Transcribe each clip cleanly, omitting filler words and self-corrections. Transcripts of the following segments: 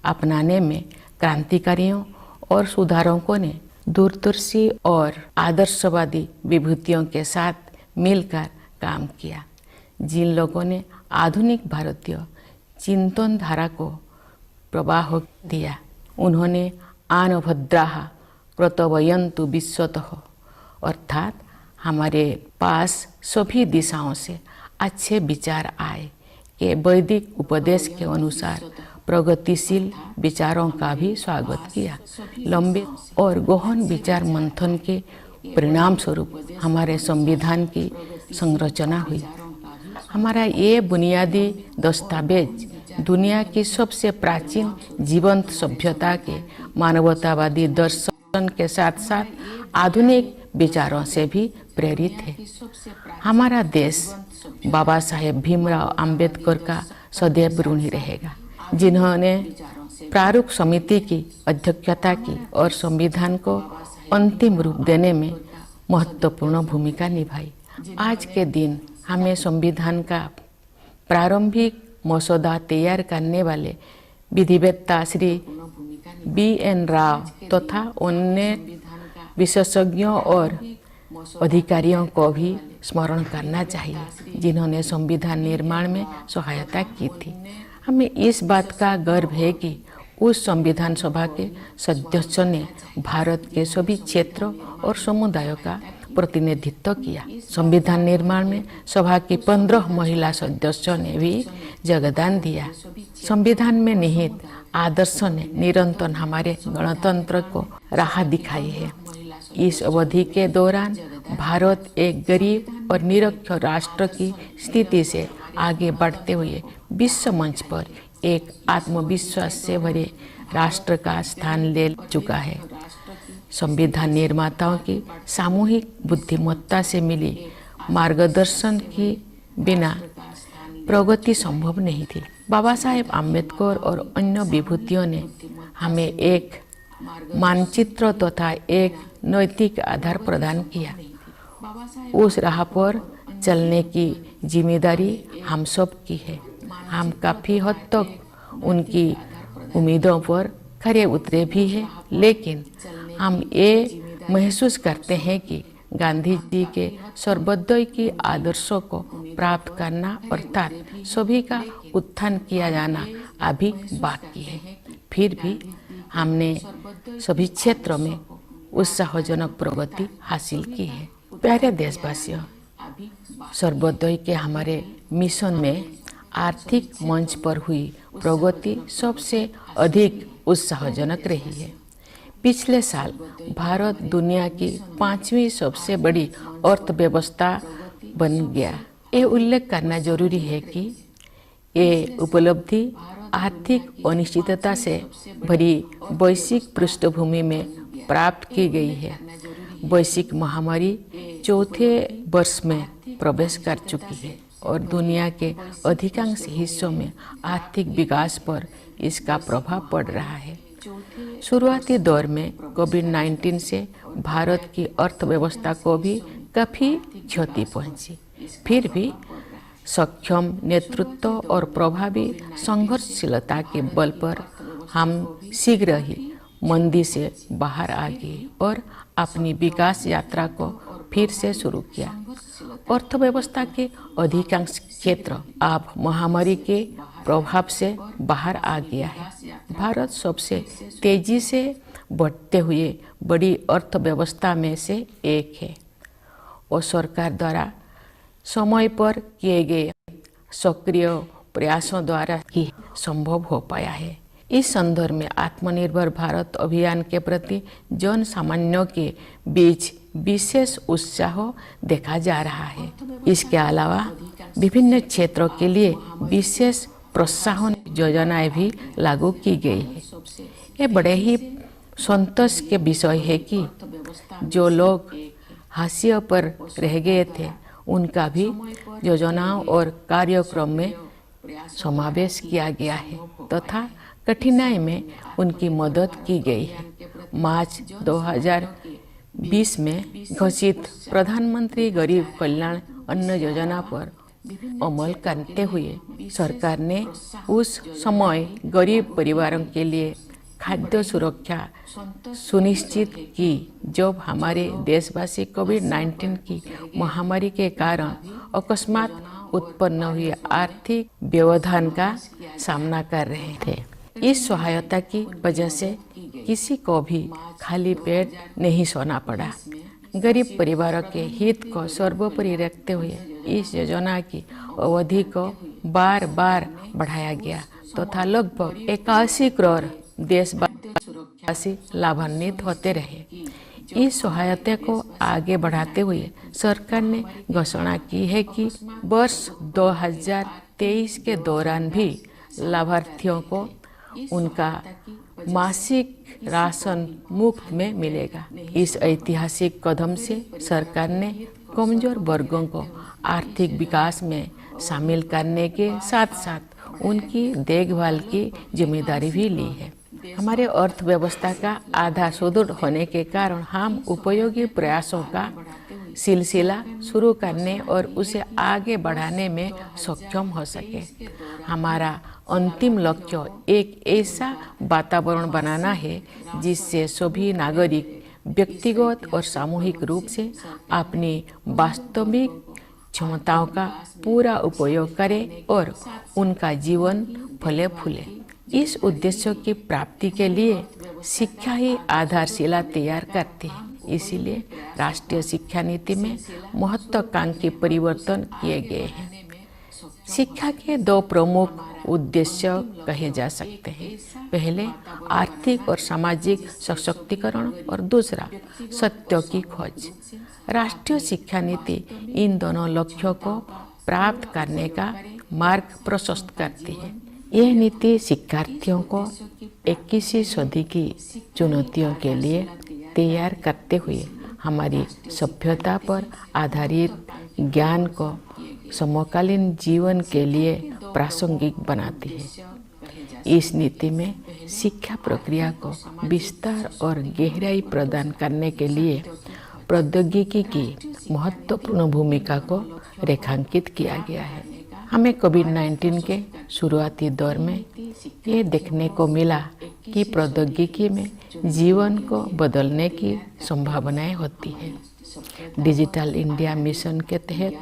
अपनाने में क्रांतिकारियों और सुधारकों ने दूरदर्शी और आदर्शवादी विभूतियों के साथ मिलकर काम किया, जिन लोगों ने आधुनिक भारतीय चिंतन धारा को प्रवाह दिया। उन्होंने आन भद्राः कृतवयन्तु विश्वतः, अर्थात हमारे पास सभी दिशाओं से अच्छे विचार आए कि वैदिक उपदेश के अनुसार प्रगतिशील विचारों का भी स्वागत किया। लंबे और गहन विचार मंथन के परिणाम स्वरूप हमारे संविधान की संरचना हुई। हमारा ये बुनियादी दस्तावेज दुनिया की सबसे प्राचीन जीवंत सभ्यता के मानवतावादी दर्शन के साथ साथ आधुनिक विचारों से भी प्रेरित है। हमारा देश बाबा साहेब भीमराव अंबेडकर का सदैव ऋणी रहेगा, जिन्होंने प्रारूप समिति की अध्यक्षता की और संविधान को अंतिम रूप देने में महत्वपूर्ण भूमिका निभाई। आज के दिन हमें संविधान का प्रारंभिक मसौदा तैयार करने वाले विधिवेत्ता श्री B.N. राव तथा अन्य विशेषज्ञों और अधिकारियों को भी स्मरण करना चाहिए, जिन्होंने संविधान निर्माण में सहायता की थी। हमें इस बात का गर्व है कि उस संविधान सभा के सदस्यों ने भारत के सभी क्षेत्रों और समुदायों का प्रतिनिधित्व किया। संविधान निर्माण में सभा की 15 महिला सदस्यों ने भी योगदान दिया। संविधान में निहित आदर्शों ने निरंतर हमारे गणतंत्र को राह दिखाई है। इस अवधि के दौरान भारत एक गरीब और निरक्षर राष्ट्र की स्थिति से आगे बढ़ते हुए विश्व मंच पर एक आत्मविश्वास से भरे राष्ट्र का स्थान ले चुका है। संविधान निर्माताओं की सामूहिक बुद्धिमत्ता से मिली मार्गदर्शन के बिना प्रगति संभव नहीं थी। बाबा साहेब आम्बेडकर और अन्य विभूतियों ने हमें एक मानचित्र तथा एक नैतिक आधार प्रदान किया। उस राह पर चलने की जिम्मेदारी हम सब की है। हम काफ़ी हद तक उनकी उम्मीदों पर खरे उतरे भी हैं, लेकिन हम ये महसूस करते हैं कि गांधी जी के सर्वोदय की आदर्शों को प्राप्त करना अर्थात सभी का उत्थान किया जाना अभी बाकी है। फिर भी हमने सभी क्षेत्रों में उत्साहजनक प्रगति हासिल की है। प्यारे देशवासियों, सर्वोदय के हमारे मिशन में आर्थिक मंच पर हुई प्रगति सबसे अधिक उत्साहजनक रही है। पिछले साल भारत दुनिया की 5वीं सबसे बड़ी अर्थव्यवस्था बन गया। ये उल्लेख करना जरूरी है कि ये उपलब्धि आर्थिक अनिश्चितता से भरी वैश्विक पृष्ठभूमि में प्राप्त की गई है। वैश्विक महामारी चौथे वर्ष में प्रवेश कर चुकी है और दुनिया के अधिकांश हिस्सों में आर्थिक विकास पर इसका प्रभाव पड़ रहा है। शुरुआती दौर में कोविड-19 से भारत की अर्थव्यवस्था को भी काफ़ी क्षति पहुंची। फिर भी सक्षम नेतृत्व और प्रभावी संघर्षशीलता के बल पर हम शीघ्र ही मंदी से बाहर आ गए और अपनी विकास यात्रा को फिर से शुरू किया। अर्थव्यवस्था के अधिकांश क्षेत्र अब महामारी के प्रभाव से बाहर आ गया है। भारत सबसे तेजी से बढ़ते हुए बड़ी अर्थव्यवस्था में से एक है और सरकार द्वारा समय पर किए गए सक्रिय प्रयासों द्वारा ही संभव हो पाया है। इस संदर्भ में आत्मनिर्भर भारत अभियान के प्रति जन सामान्यों के बीच विशेष उत्साह देखा जा रहा है। इसके अलावा विभिन्न क्षेत्रों के लिए विशेष प्रोत्साहन योजनाएं भी लागू की गई है। ये बड़े ही संतोष के विषय है कि जो लोग हाशिए पर रह गए थे उनका भी योजनाओं और कार्यक्रम में समावेश किया गया है तथा कठिनाई में उनकी मदद की गई है। मार्च 2020 में घोषित प्रधानमंत्री गरीब कल्याण अन्न योजना पर अमल करते हुए सरकार ने उस समय गरीब परिवारों के लिए खाद्य सुरक्षा सुनिश्चित की जब हमारे देशवासी कोविड-19 की महामारी के कारण अकस्मात उत्पन्न हुए आर्थिक व्यवधान का सामना कर रहे थे। इस सहायता की वजह से किसी को भी खाली पेट नहीं सोना पड़ा। गरीब परिवारों के हित को सर्वोपरि रखते हुए इस योजना की अवधि को बार बार बढ़ाया गया तथा लगभग 81 करोड़ देशवासी लाभान्वित होते रहे। इस सहायता को आगे बढ़ाते हुए सरकार ने घोषणा की है कि वर्ष 2023 के दौरान भी लाभार्थियों को उनका मासिक राशन मुफ्त में मिलेगा। इस ऐतिहासिक कदम से सरकार ने कमजोर वर्गों को आर्थिक विकास में शामिल करने के साथ साथ उनकी देखभाल की जिम्मेदारी भी ली है। हमारे अर्थव्यवस्था का आधार सुदृढ़ होने के कारण हम उपयोगी प्रयासों का सिलसिला शुरू करने और उसे आगे बढ़ाने में सक्षम हो सके। हमारा अंतिम लक्ष्य एक ऐसा वातावरण बनाना है जिससे सभी नागरिक व्यक्तिगत और सामूहिक रूप से अपनी वास्तविक क्षमताओं का पूरा उपयोग करें और उनका जीवन फले फूले। इस उद्देश्य की प्राप्ति के लिए शिक्षा ही आधारशिला तैयार करती है। इसीलिए राष्ट्रीय शिक्षा नीति में महत्वाकांक्षी परिवर्तन किए गए हैं। शिक्षा के दो प्रमुख उद्देश्य कहे जा सकते हैं। पहले आर्थिक और सामाजिक सशक्तिकरण और दूसरा सत्य की खोज। राष्ट्रीय शिक्षा नीति इन दोनों लक्ष्यों को प्राप्त करने का मार्ग प्रशस्त करती है। यह नीति शिक्षार्थियों को 21वीं सदी की चुनौतियों के लिए तैयार करते हुए हमारी सभ्यता पर आधारित ज्ञान को समकालीन जीवन के लिए प्रासंगिक बनाती है। इस नीति में शिक्षा प्रक्रिया को विस्तार और गहराई प्रदान करने के लिए प्रौद्योगिकी की महत्वपूर्ण भूमिका को रेखांकित किया गया है। हमें कोविड-19 के शुरुआती दौर में ये देखने को मिला कि प्रौद्योगिकी में जीवन को बदलने की संभावनाएं होती है। डिजिटल इंडिया मिशन के तहत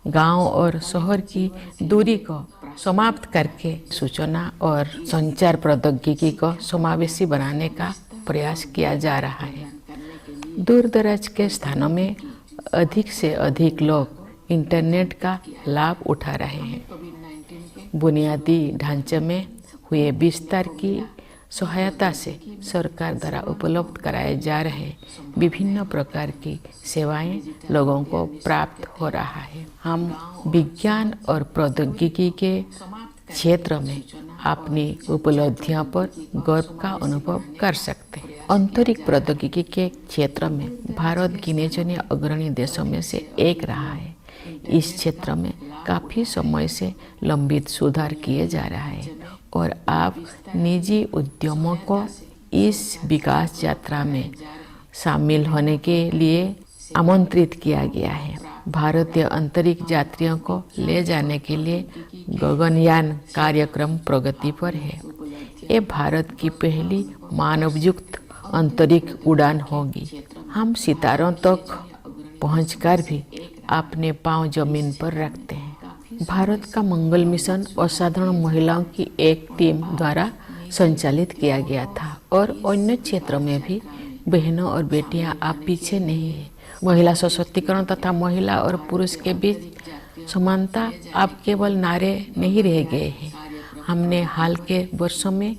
गांव और शहर की दूरी को समाप्त करके सूचना और संचार प्रौद्योगिकी को समावेशी बनाने का प्रयास किया जा रहा है। दूर दराज के स्थानों में अधिक से अधिक लोग इंटरनेट का लाभ उठा रहे हैं। बुनियादी ढांचे में हुए विस्तार की सहायता से सरकार द्वारा उपलब्ध कराए जा रहे विभिन्न प्रकार की सेवाएं लोगों को प्राप्त हो रहा है। हम विज्ञान और प्रौद्योगिकी के क्षेत्र में अपनी उपलब्धियों पर गर्व का अनुभव कर सकते हैं। अंतरिक्ष प्रौद्योगिकी के क्षेत्र में भारत गिने चुने अग्रणी देशों में से एक रहा है। इस क्षेत्र में काफ़ी समय से लंबित सुधार किए जा रहा है और आप निजी उद्यमों को इस विकास यात्रा में शामिल होने के लिए आमंत्रित किया गया है। भारतीय अंतरिक्ष यात्रियों को ले जाने के लिए गगनयान कार्यक्रम प्रगति पर है। ये भारत की पहली मानवयुक्त अंतरिक्ष उड़ान होगी। हम सितारों तक पहुंचकर भी अपने पांव जमीन पर रखते हैं। भारत का मंगल मिशन असाधारण महिलाओं की एक टीम द्वारा संचालित किया गया था और अन्य क्षेत्रों में भी बहनों और बेटियां आप पीछे नहीं हैं। महिला सशक्तिकरण तथा महिला और पुरुष के बीच समानता अब केवल नारे नहीं रह गए हैं। हमने हाल के वर्षों में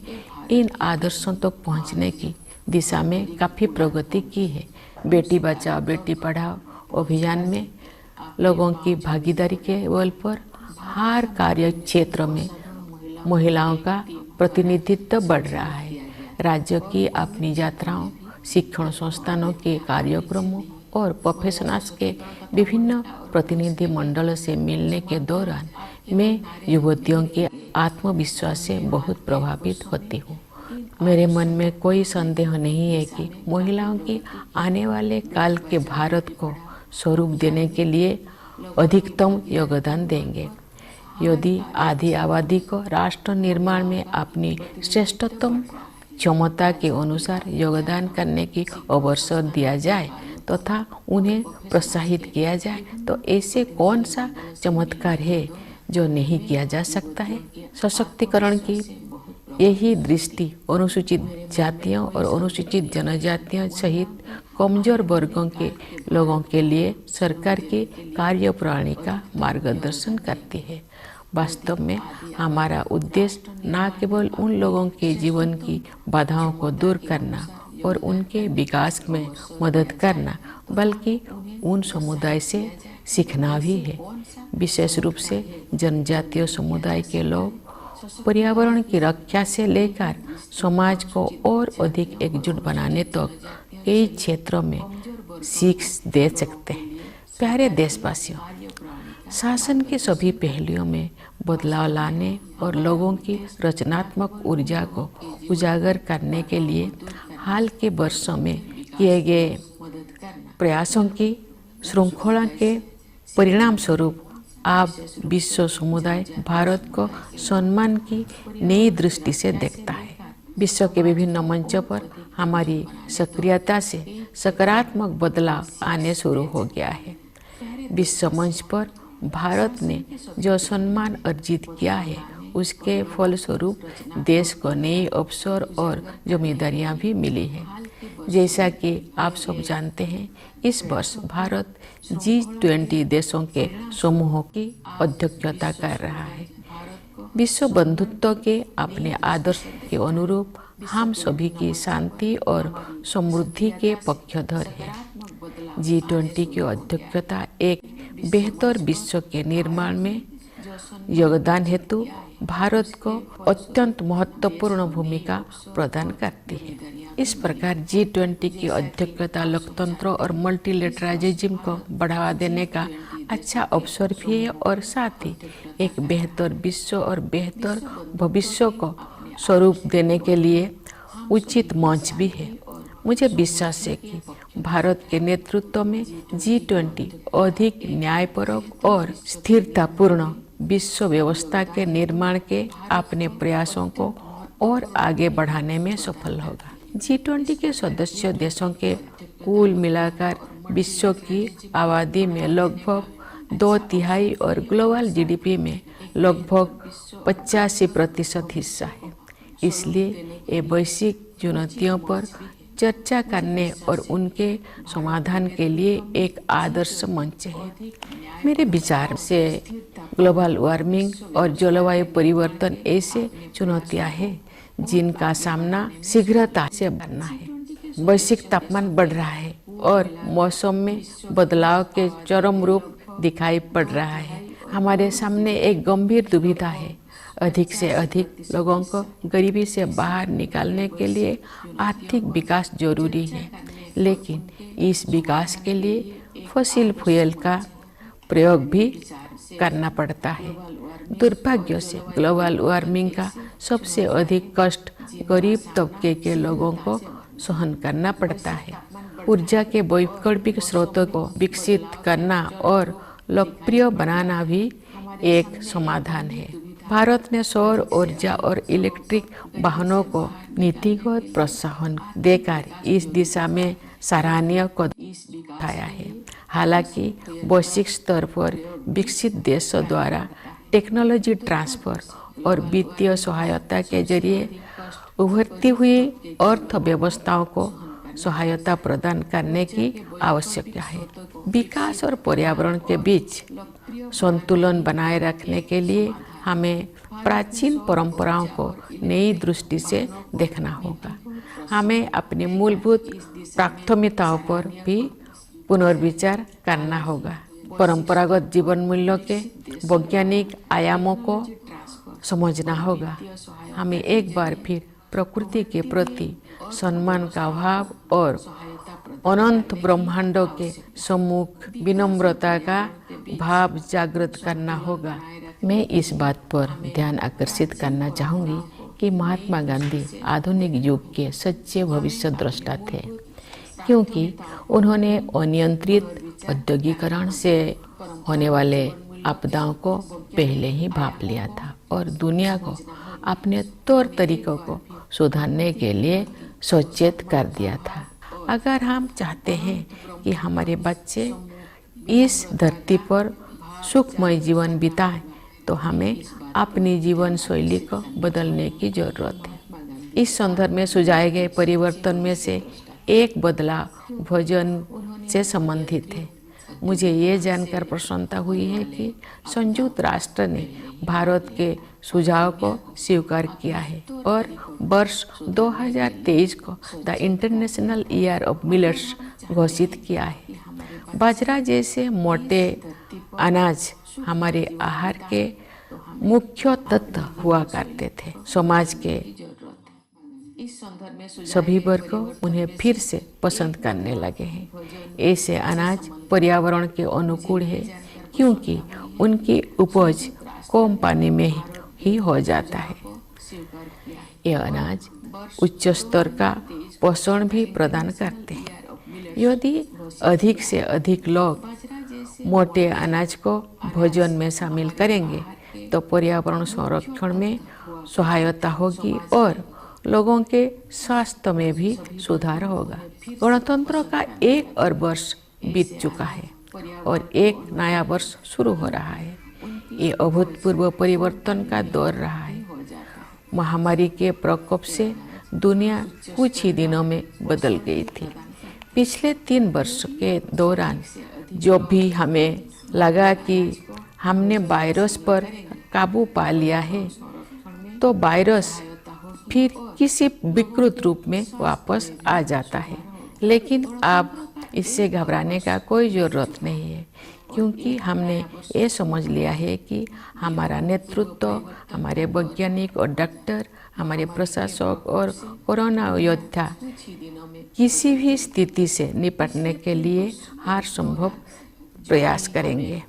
इन आदर्शों तक पहुंचने की दिशा में काफ़ी प्रगति की है। बेटी बचाओ बेटी पढ़ाओ अभियान में लोगों की भागीदारी के बल पर हर कार्य क्षेत्र में महिलाओं का प्रतिनिधित्व बढ़ रहा है। राज्य की अपनी यात्राओं, शिक्षण संस्थानों के कार्यक्रमों और प्रोफेशनल्स के विभिन्न प्रतिनिधि मंडलों से मिलने के दौरान मैं युवतियों के आत्मविश्वास से बहुत प्रभावित होती हूँ। मेरे मन में कोई संदेह नहीं है कि महिलाओं की आने वाले काल के भारत को स्वरूप देने के लिए अधिकतम योगदान देंगे। यदि आधी आबादी को राष्ट्र निर्माण में अपनी श्रेष्ठतम क्षमता के अनुसार योगदान करने की अवसर दिया जाए तथा उन्हें प्रोत्साहित किया जाए तो ऐसे कौन सा चमत्कार है जो नहीं किया जा सकता है। सशक्तिकरण की यही दृष्टि अनुसूचित जातियों और अनुसूचित जनजातियों सहित कमजोर वर्गों के लोगों के लिए सरकार की कार्यप्रणाली का मार्गदर्शन करती है। वास्तव में हमारा उद्देश्य न केवल उन लोगों के जीवन की बाधाओं को दूर करना और उनके विकास में मदद करना बल्कि उन समुदाय से सीखना भी है। विशेष रूप से जनजातीय समुदाय के लोग पर्यावरण की रक्षा से लेकर समाज को और अधिक एकजुट बनाने तक कई क्षेत्रों में सीख दे सकते हैं। प्यारे देशवासियों, शासन के सभी पहलुओं में बदलाव लाने और लोगों की रचनात्मक ऊर्जा को उजागर करने के लिए हाल के वर्षों में किए गए प्रयासों की श्रृंखला के परिणाम स्वरूप अब विश्व समुदाय भारत को सम्मान की नई दृष्टि से देखता है। विश्व के विभिन्न मंचों पर हमारी सक्रियता से सकारात्मक बदलाव आने शुरू हो गया है। विश्व मंच पर भारत ने जो सम्मान अर्जित किया है उसके फलस्वरूप देश को नए अवसर और जिम्मेदारियां भी मिली हैं। जैसा कि आप सब जानते हैं, इस वर्ष भारत G20 देशों के समूह की अध्यक्षता कर रहा है। विश्व बंधुत्व के अपने आदर्श के अनुरूप हम सभी की शांति और समृद्धि के पक्षधर हैं। G20 की अध्यक्षता एक बेहतर विश्व के निर्माण में योगदान हेतु भारत को अत्यंत महत्वपूर्ण भूमिका प्रदान करती है। इस प्रकार G20 की अध्यक्षता लोकतंत्र और मल्टीलेटरलिज्म को बढ़ावा देने का अच्छा अवसर भी है और साथ ही एक बेहतर विश्व और बेहतर भविष्य को स्वरूप देने के लिए उचित मंच भी है। मुझे विश्वास है कि भारत के नेतृत्व में G20 अधिक न्यायपरक और स्थिरतापूर्ण विश्व व्यवस्था के निर्माण के अपने प्रयासों को और आगे बढ़ाने में सफल होगा। G20 के सदस्य देशों के कुल मिलाकर विश्व की आबादी में लगभग 2/3 और ग्लोबल GDP में लगभग 85% हिस्सा है। इसलिए ये वैश्विक चुनौतियों पर चर्चा करने और उनके समाधान के लिए एक आदर्श मंच है। मेरे विचार से ग्लोबल वार्मिंग और जलवायु परिवर्तन ऐसे चुनौतियां हैं जिनका सामना शीघ्रता से करना है। वैश्विक तापमान बढ़ रहा है और मौसम में बदलाव के चरम रूप दिखाई पड़ रहा है। हमारे सामने एक गंभीर दुविधा है। अधिक से अधिक लोगों को गरीबी से बाहर निकालने के लिए आर्थिक विकास जरूरी है, लेकिन इस विकास के लिए फॉसिल फ्यूल का प्रयोग भी करना पड़ता है। दुर्भाग्य से ग्लोबल वार्मिंग का सबसे अधिक कष्ट गरीब तबके के लोगों को सहन करना पड़ता है। ऊर्जा के वैकल्पिक स्रोतों को विकसित करना और लोकप्रिय बनाना भी एक समाधान है। भारत ने सौर ऊर्जा और इलेक्ट्रिक वाहनों को नीतिगत प्रोत्साहन देकर इस दिशा में सराहनीय कदम उठाया है। हालांकि वैश्विक स्तर पर विकसित देशों द्वारा टेक्नोलॉजी ट्रांसफर और वित्तीय सहायता के जरिए उभरती हुई अर्थव्यवस्थाओं को सहायता प्रदान करने की आवश्यकता है। विकास और पर्यावरण के बीच संतुलन बनाए रखने के लिए हमें प्राचीन परंपराओं को नई दृष्टि से देखना होगा। हमें अपनी मूलभूत प्राथमिकताओं पर भी पुनर्विचार करना होगा। परंपरागत जीवन मूल्यों के वैज्ञानिक आयामों को समझना होगा। हमें एक बार फिर प्रकृति के प्रति सम्मान का भाव और अनंत ब्रह्मांडों के सम्मुख विनम्रता का भाव जागृत करना होगा। मैं इस बात पर ध्यान आकर्षित करना चाहूँगी कि महात्मा गांधी आधुनिक युग के सच्चे भविष्य द्रष्टा थे, क्योंकि उन्होंने अनियंत्रित औद्योगिकरण से होने वाले आपदाओं को पहले ही भांप लिया था और दुनिया को अपने तौर तरीकों को सुधारने के लिए सचेत कर दिया था। अगर हम चाहते हैं कि हमारे बच्चे इस धरती पर सुखमय जीवन बिताएं, तो हमें अपनी जीवन शैली को बदलने की जरूरत है। इस संदर्भ में सुझाए गए परिवर्तन में से एक बदलाव भोजन से संबंधित है। मुझे ये जानकर प्रसन्नता हुई है कि संयुक्त राष्ट्र ने भारत के सुझाव को स्वीकार किया है और वर्ष 2023 को the international year of millets घोषित किया है। बाजरा जैसे मोटे अनाज हमारे आहार के मुख्य तत्व हुआ करते थे। समाज के सभी वर्ग उन्हें फिर से पसंद करने लगे हैं। ऐसे अनाज पर्यावरण के अनुकूल है क्योंकि उनकी उपज कम पानी में ही हो जाता है। ये अनाज उच्च स्तर का पोषण भी प्रदान करते हैं। यदि अधिक से अधिक लोग मोटे अनाज को भोजन में शामिल करेंगे तो पर्यावरण संरक्षण में सहायता होगी और लोगों के स्वास्थ्य में भी सुधार होगा। गणतंत्र का 1 और वर्ष बीत चुका है और एक नया वर्ष शुरू हो रहा है। ये अभूतपूर्व परिवर्तन का दौर रहा है। महामारी के प्रकोप से दुनिया कुछ ही दिनों में बदल गई थी। पिछले 3 वर्ष के दौरान जो भी हमें लगा कि हमने वायरस पर काबू पा लिया है, तो वायरस फिर किसी विकृत रूप में वापस आ जाता है। लेकिन अब इससे घबराने का कोई ज़रूरत नहीं है क्योंकि हमने ये समझ लिया है कि हमारा नेतृत्व, हमारे वैज्ञानिक और डॉक्टर, हमारे प्रशासक और कोरोना योद्धा किसी भी स्थिति से निपटने के लिए हर संभव प्रयास करेंगे।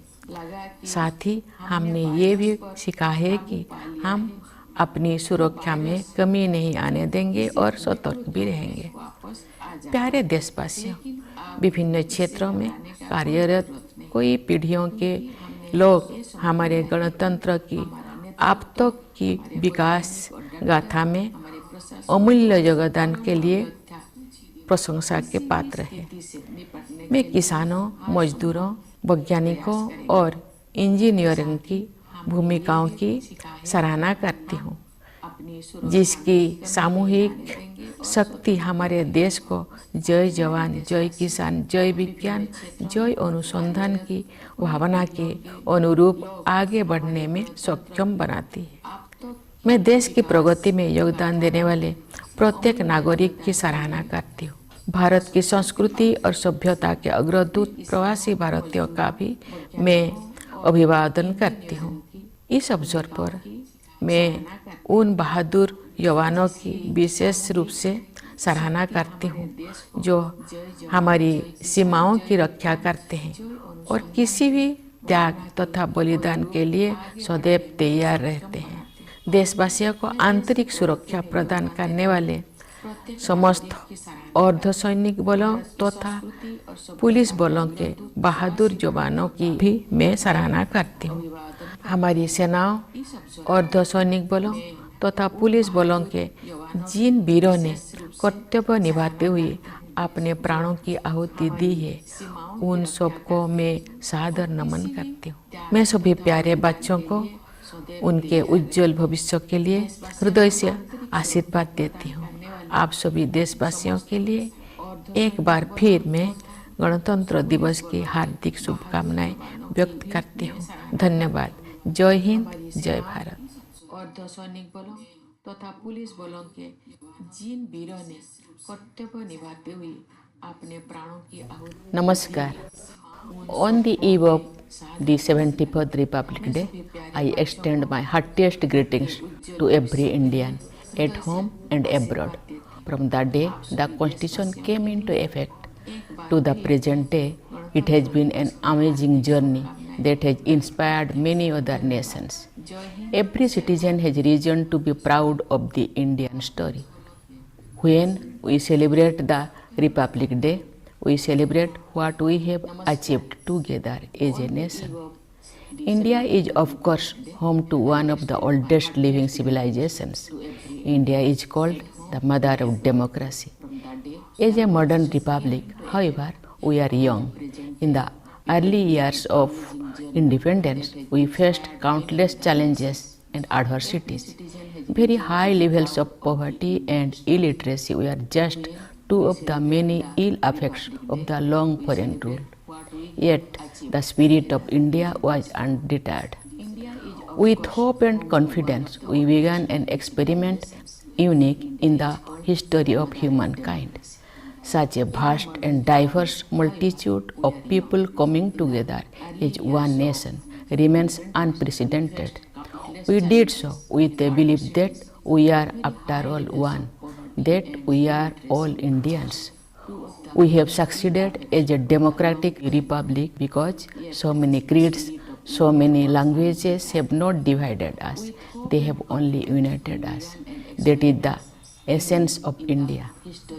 साथ ही हमने ये भी सीखा है कि हम अपनी सुरक्षा में कमी नहीं आने देंगे और सतर्क भी रहेंगे। प्यारे देशवासियों, विभिन्न क्षेत्रों में कार्यरत कई पीढ़ियों के लोग हमारे गणतंत्र की अब तक की विकास गाथा में अमूल्य योगदान के लिए प्रशंसा के पात्र हैं। मैं किसानों, मजदूरों, वैज्ञानिकों और इंजीनियरों की भूमिकाओं की सराहना करती हूँ, जिसकी सामूहिक शक्ति हमारे देश को जय जवान, जय किसान, जय विज्ञान, जय अनुसंधान की भावना के अनुरूप आगे बढ़ने में सक्षम बनाती है। मैं देश की प्रगति में योगदान देने वाले प्रत्येक नागरिक की सराहना करती हूँ। भारत की संस्कृति और सभ्यता के अग्रदूत प्रवासी भारतीयों का भी मैं अभिवादन करती हूँ। इस अवसर पर मैं उन बहादुर जवानों की विशेष रूप से सराहना करती हूँ जो हमारी सीमाओं की रक्षा करते हैं और किसी भी त्याग तथा बलिदान के लिए सदैव तैयार रहते हैं। देशवासियों को आंतरिक सुरक्षा प्रदान करने वाले समस्त अर्धसैनिक बलों तथा पुलिस बलों के बहादुर जवानों की भी मैं सराहना करती हूँ। हमारी सेनाओं, अर्धसैनिक बलों तथा पुलिस बलों के जिन वीरों ने कर्तव्य निभाते हुए अपने प्राणों की आहुति दी है, उन सबको मैं सादर नमन करती हूँ। मैं सभी प्यारे बच्चों को उनके उज्जवल भविष्य के लिए हृदय से आशीर्वाद देती हूँ। आप सभी देशवासियों के लिए एक बार फिर मैं गणतंत्र दिवस की हार्दिक शुभकामनाएं व्यक्त करती हूँ। धन्यवाद। जय हिंद, जय भारत। अर्धसैनिक बलों तथा पुलिस बलों के जिन वीरों ने कर्तव्य निभाते हुए अपने प्राणों की आहुति। नमस्कार। On the eve of the 74th Republic Day, I extend my heartiest greetings to every Indian at home and abroad. From the day the Constitution came into effect to the present day, it has been an amazing journey that has inspired many other nations. Every citizen has reason to be proud of the Indian story. When we celebrate the Republic Day, we celebrate what we have achieved together as a nation. India is, of course, home to one of the oldest living civilizations. India is called the mother of democracy. As a modern republic, however, we are young. In the early years of independence, we faced countless challenges and adversities. Very high levels of poverty and illiteracy were just two of the many ill effects of the long foreign rule. Yet, the spirit of India was undeterred. With hope and confidence, we began an experiment unique in the history of humankind. Such a vast and diverse multitude of people coming together as one nation remains unprecedented. We did so with a belief that we are, after all, one, that we are all Indians. We have succeeded as a democratic republic because so many creeds, so many languages have not divided us, they have only united us. That is the essence of India.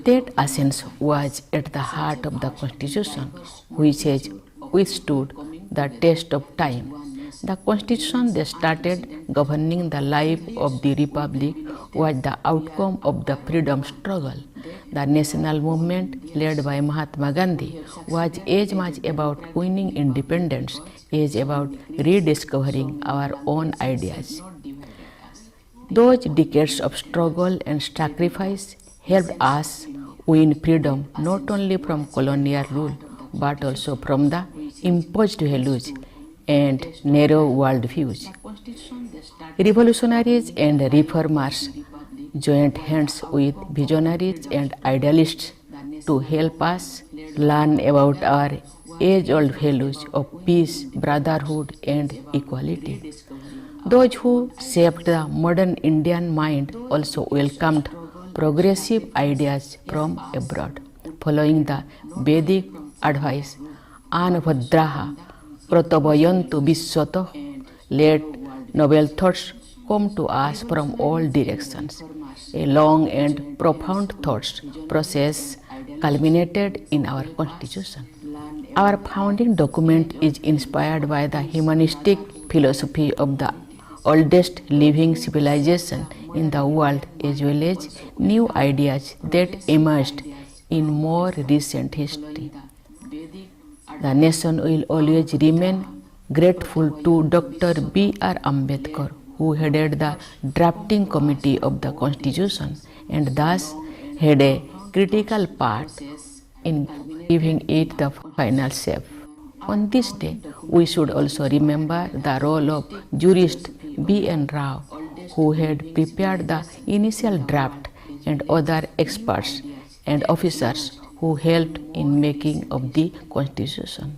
That essence was at the heart of the Constitution, which has withstood the test of time. The Constitution that started governing the life of the Republic was the outcome of the freedom struggle. The national movement led by Mahatma Gandhi was as much about winning independence as about rediscovering our own ideas. Those decades of struggle and sacrifice helped us win freedom not only from colonial rule but also from the imposed values and narrow worldviews. Revolutionaries and reformers joined hands with visionaries and idealists to help us learn about our age-old values of peace, brotherhood, and equality. Those who shaped the modern Indian mind also welcomed progressive ideas from abroad. Following the Vedic advice, Anubhadraha Pratabayantu Vishwatoh, let noble thoughts come to us from all directions. A long and profound thought process culminated in our Constitution. Our founding document is inspired by the humanistic philosophy of the oldest living civilization in the world as well as new ideas that emerged in more recent history. The nation will always remain grateful to Dr. B.R. Ambedkar, who headed the drafting committee of the Constitution and thus had a critical part in giving it the final shape. On this day, we should also remember the role of jurist B.N. Rao, who had prepared the initial draft, and other experts and officers who helped in making of the Constitution.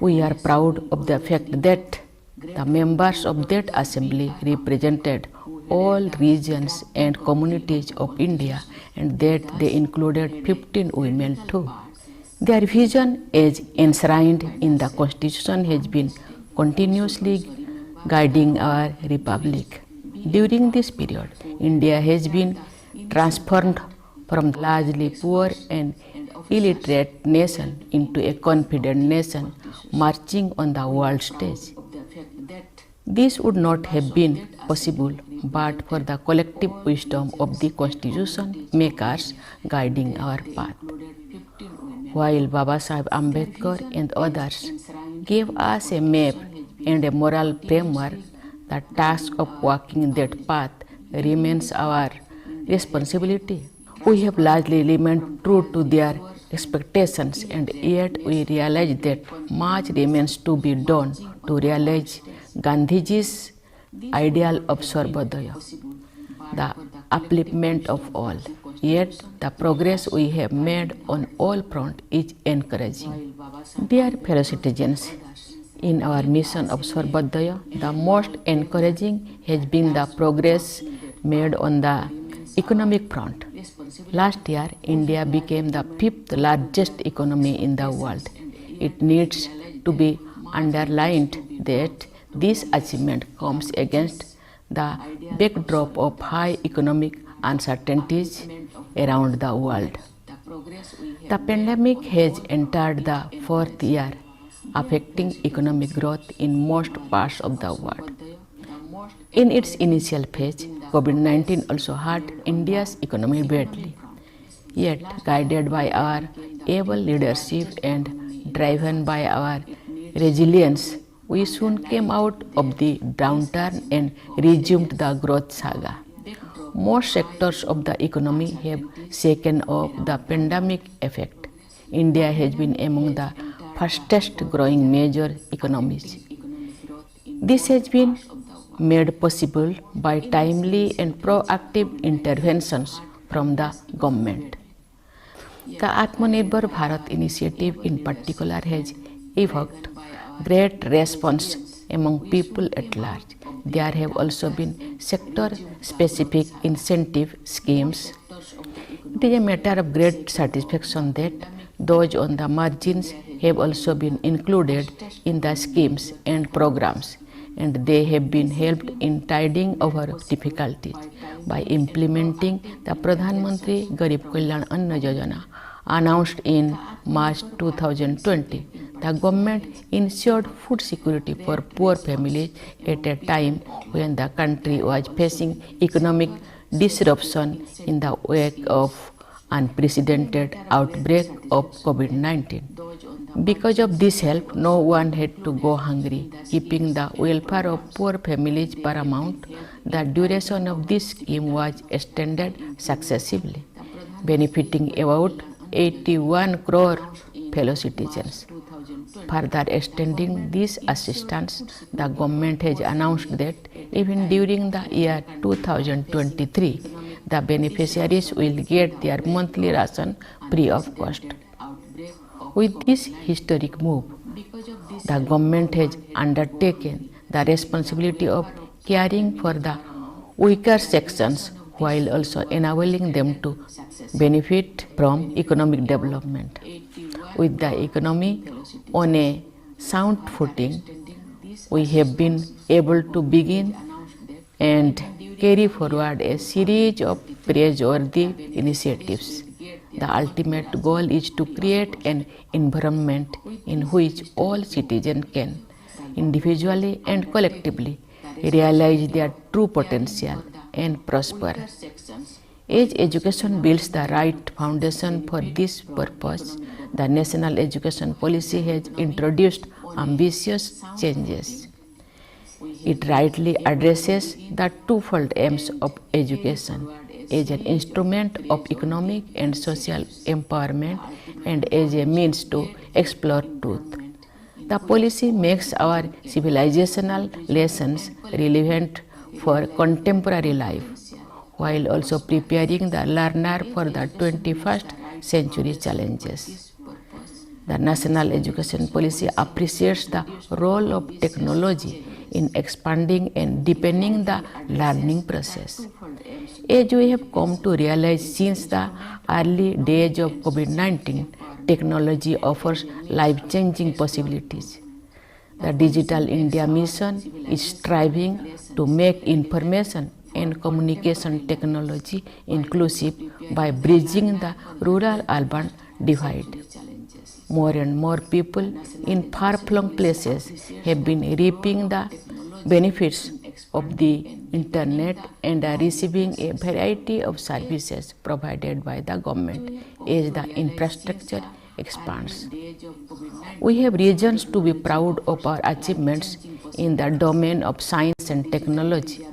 We are proud of the fact that the members of that assembly represented all regions and communities of India and that they included 15 women too. Their vision as enshrined in the Constitution has been continuously guiding our republic. During this period, India has been transformed from largely poor and illiterate nation into a confident nation marching on the world stage. This would not have been possible but for the collective wisdom of the Constitution makers guiding our path. While Babasaheb Ambedkar and others gave us a map and a moral framework, the task of walking that path remains our responsibility. We have largely remained true to their expectations, and yet we realize that much remains to be done to realize Gandhiji's ideal of Sarvodaya, the upliftment of all. Yet the progress we have made on all fronts is encouraging. Dear fellow citizens, in our mission of Sarvodaya, the most encouraging has been the progress made on the economic front. Last year, India became the 5th largest economy in the world. It needs to be underlined that this achievement comes against the backdrop of high economic uncertainties around the world. The pandemic has entered the fourth year, affecting economic growth in most parts of the world. In its initial phase, COVID-19 also hurt India's economy badly. Yet, guided by our able leadership and driven by our resilience, we soon came out of the downturn and resumed the growth saga. Most sectors of the economy have shaken off the pandemic effect. India has been among the fastest growing major economies. This has been made possible by timely and proactive interventions from the government. The Atmanirbhar Bharat initiative in particular has evoked great response among people at large. There have also been sector-specific incentive schemes. It is a matter of great satisfaction that those on the margins have also been included in the schemes and programs, and they have been helped in tiding over difficulties. By implementing the Pradhan Mantri Garib Kalyan Anna Yojana announced in March 2020, the government ensured food security for poor families at a time when the country was facing economic disruption in the wake of unprecedented outbreak of COVID-19. Because of this help, no one had to go hungry, keeping the welfare of poor families paramount. The duration of this scheme was extended successively, benefiting about 81 crore fellow citizens. Further extending this assistance, the government has announced that even during the year 2023, the beneficiaries will get their monthly ration free of cost. With this historic move, the government has undertaken the responsibility of caring for the weaker sections while also enabling them to benefit from economic development. With the economy on a sound footing, we have been able to begin and carry forward a series of praiseworthy initiatives. The ultimate goal is to create an environment in which all citizens can, individually and collectively, realize their true potential and prosper. As education builds the right foundation for this purpose, the National Education Policy has introduced ambitious changes. It rightly addresses the twofold aims of education as an instrument of economic and social empowerment and as a means to explore truth. The policy makes our civilizational lessons relevant for contemporary life, while also preparing the learner for the 21st century challenges. The National Education Policy appreciates the role of technology in expanding and deepening the learning process. As we have come to realize since the early days of COVID-19, technology offers life-changing possibilities. The Digital India mission is striving to make information and communication technology inclusive by bridging the rural-urban divide. More and more people in far-flung places have been reaping the benefits of the internet and are receiving a variety of services provided by the government as the infrastructure expands. We have reasons to be proud of our achievements in the domain of science and technology.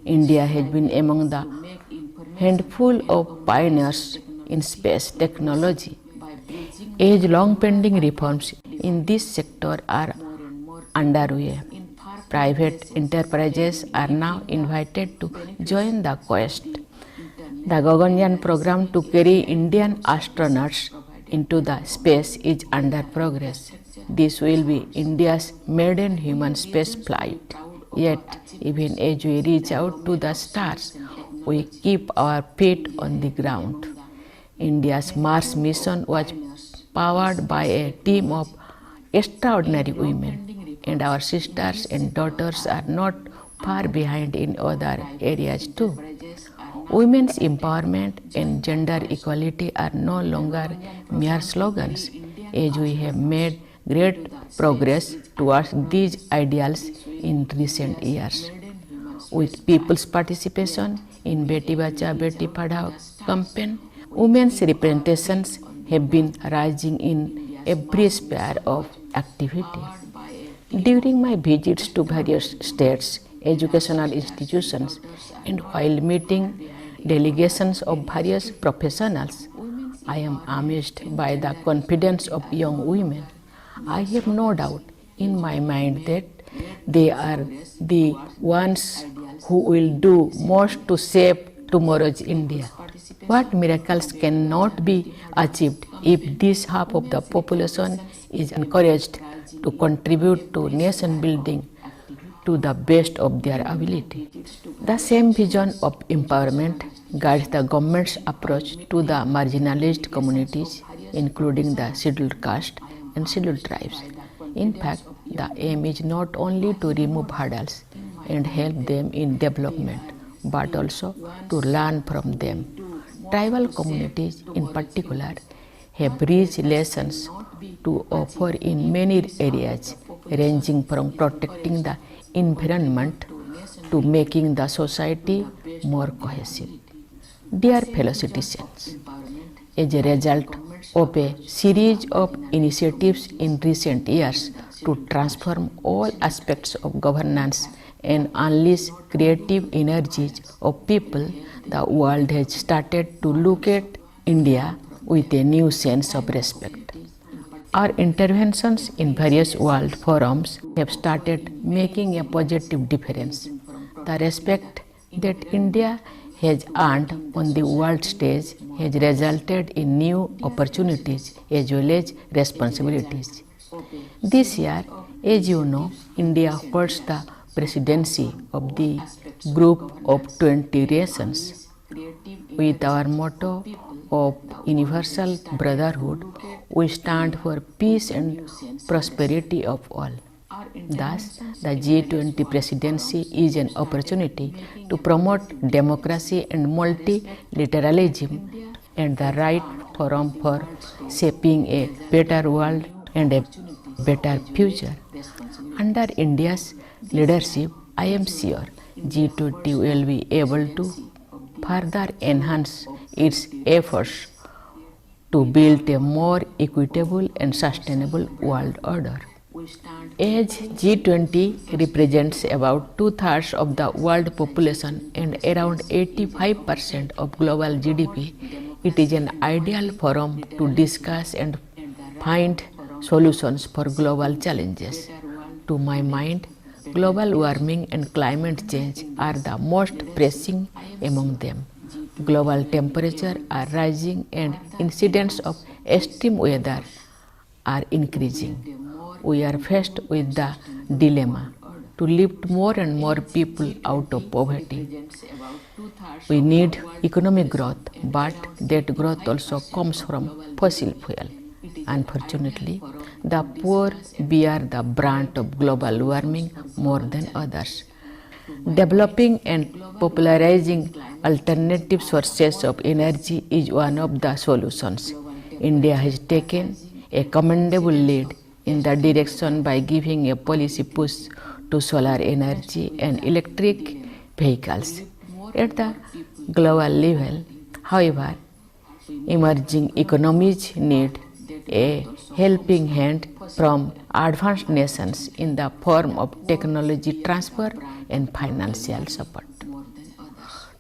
India has been among the handful of pioneers in space technology. As long-pending reforms in this sector are underway, private enterprises are now invited to join the quest. The Gaganyaan program to carry Indian astronauts into the space is under progress. This will be India's maiden human space flight. Yet, even as we reach out to the stars, we keep our feet on the ground. India's Mars mission was powered by a team of extraordinary women, and our sisters and daughters are not far behind in other areas too. Women's empowerment and gender equality are no longer mere slogans, as we have made great progress towards these ideals in recent years. With people's participation in Beti Bachao Beti Padhao campaign, women's representations have been rising in every sphere of activity. During my visits to various states, educational institutions, and while meeting delegations of various professionals, I am amazed by the confidence of young women. I have no doubt in my mind that they are the ones who will do most to shape tomorrow's India. What miracles cannot be achieved if this half of the population is encouraged to contribute to nation building to the best of their ability. The same vision of empowerment guides the government's approach to the marginalized communities, including the scheduled caste and scheduled tribes. In fact, the aim is not only to remove hurdles and help them in development, but also to learn from them. Tribal communities, in particular, have rich lessons to offer in many areas, ranging from protecting the environment to making the society more cohesive. Dear fellow citizens, as a result of a series of initiatives in recent years to transform all aspects of governance and unleash creative energies of people, the world has started to look at India with a new sense of respect. Our interventions in various world forums have started making a positive difference. The respect that India has earned on the world stage has resulted in new opportunities as well as responsibilities. This year, as you know, India holds the presidency of the Group of 20 Nations. With our motto of universal brotherhood, we stand for peace and prosperity of all. Thus, the G20 presidency is an opportunity to promote democracy and multilateralism and the right forum for shaping a better world and a better future. Under India's leadership, I am sure G20 will be able to further enhance its efforts to build a more equitable and sustainable world order. As G20 represents about two-thirds of the world population and around 85% of global GDP, it is an ideal forum to discuss and find solutions for global challenges. To my mind, global warming and climate change are the most pressing among them. Global temperatures are rising and incidents of extreme weather are increasing. We are faced with the dilemma to lift more and more people out of poverty. We need economic growth, but that growth also comes from fossil fuel. Unfortunately, the poor bear the brunt of global warming more than others. Developing and popularizing alternative sources of energy is one of the solutions. India has taken a commendable lead in the direction by giving a policy push to solar energy and electric vehicles. At the global level, however, emerging economies need a helping hand from advanced nations in the form of technology transfer and financial support.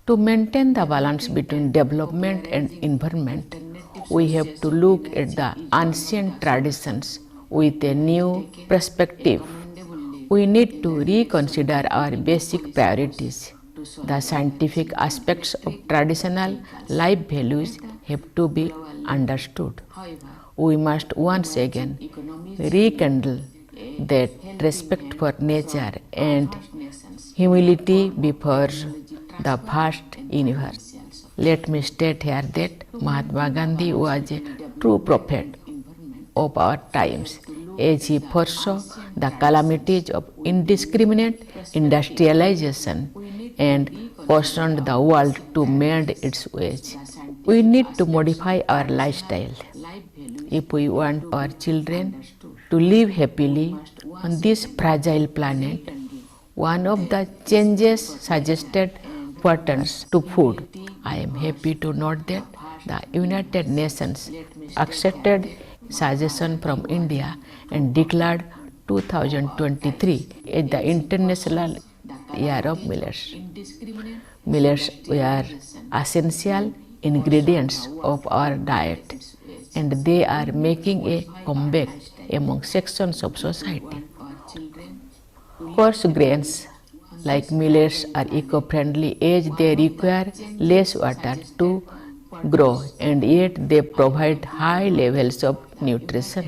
To maintain the balance between development and environment, we have to look at the ancient traditions with a new perspective. We need to reconsider our basic priorities. The scientific aspects of traditional life values have to be understood. We must once again rekindle that respect for nature and humility before the vast universe. Let me state here that Mahatma Gandhi was a true prophet of our times, as he foresaw the calamities of indiscriminate industrialization and cautioned the world to mend its ways. We need to modify our lifestyle if we want our children to live happily on this fragile planet. One of the changes suggested pertains to food. I am happy to note that the United Nations accepted suggestion from India and declared 2023 as the International Year of Millets. Millets were essential ingredients of our diet, and they are making a comeback among sections of society. Coarse grains like millets are eco-friendly as they require less water to grow, and yet they provide high levels of nutrition.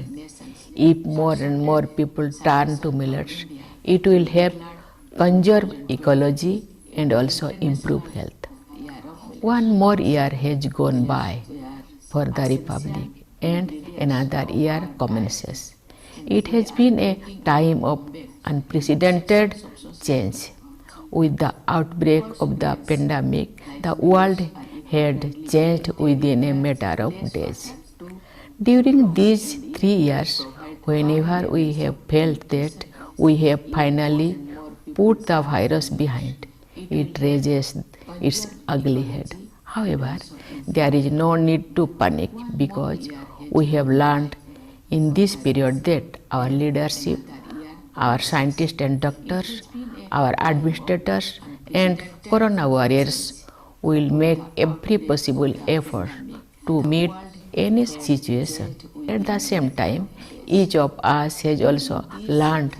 If more and more people turn to millets, it will help conserve ecology and also improve health. One more year has gone by for the Republic, and another year commences. It has been a time of unprecedented change. With the outbreak of the pandemic, the world had changed within a matter of days. During these 3 years, whenever we have felt that we have finally put the virus behind, it raises its ugly head. However, there is no need to panic because we have learned in this period that our leadership, our scientists and doctors, our administrators and corona warriors will make every possible effort to meet any situation. At the same time, each of us has also learned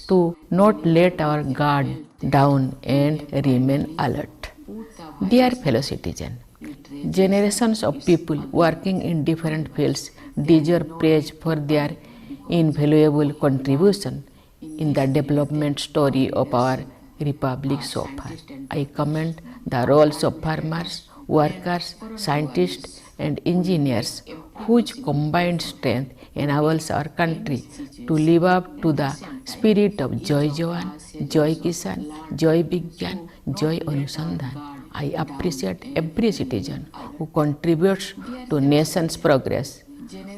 to not let our guard down and remain alert. Dear fellow citizens, generations of people working in different fields deserve praise for their invaluable contribution in the development story of our republic so far. I commend the roles of farmers, workers, scientists and engineers whose combined strength enables our country to live up to the spirit of Joy Jawan, Joy Kisan, Joy Vigyan, Joy Anusandhan. I appreciate every citizen who contributes to nation's progress.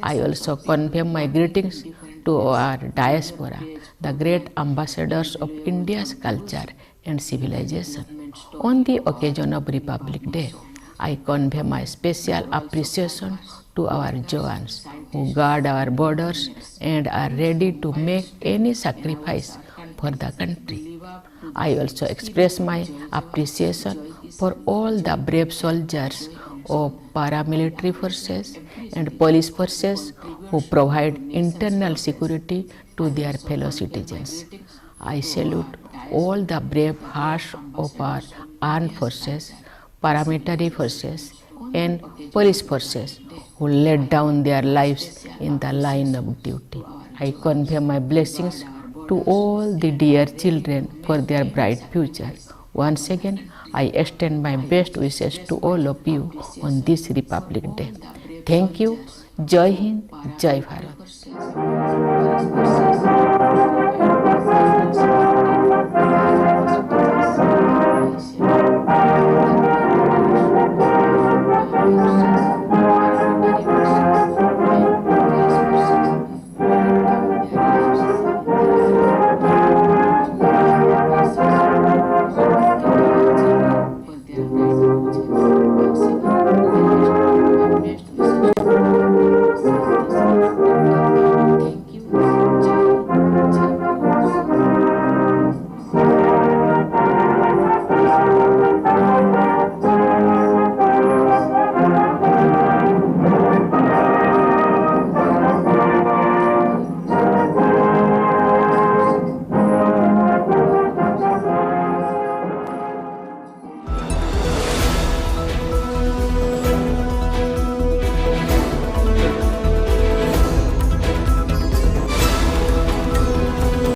I also convey my greetings to our diaspora, the great ambassadors of India's culture and civilization. On the occasion of Republic Day, I convey my special appreciation to our Jawans who guard our borders and are ready to make any sacrifice for the country. I also express my appreciation for all the brave soldiers of paramilitary forces and police forces who provide internal security to their fellow citizens. I salute all the brave hearts of our armed forces, paramilitary forces and police forces who laid down their lives in the line of duty. I convey my blessings to all the dear children for their bright future. Once again, I extend my best wishes to all of you on this Republic Day. Thank you. Jai Hind, Jai Bharat.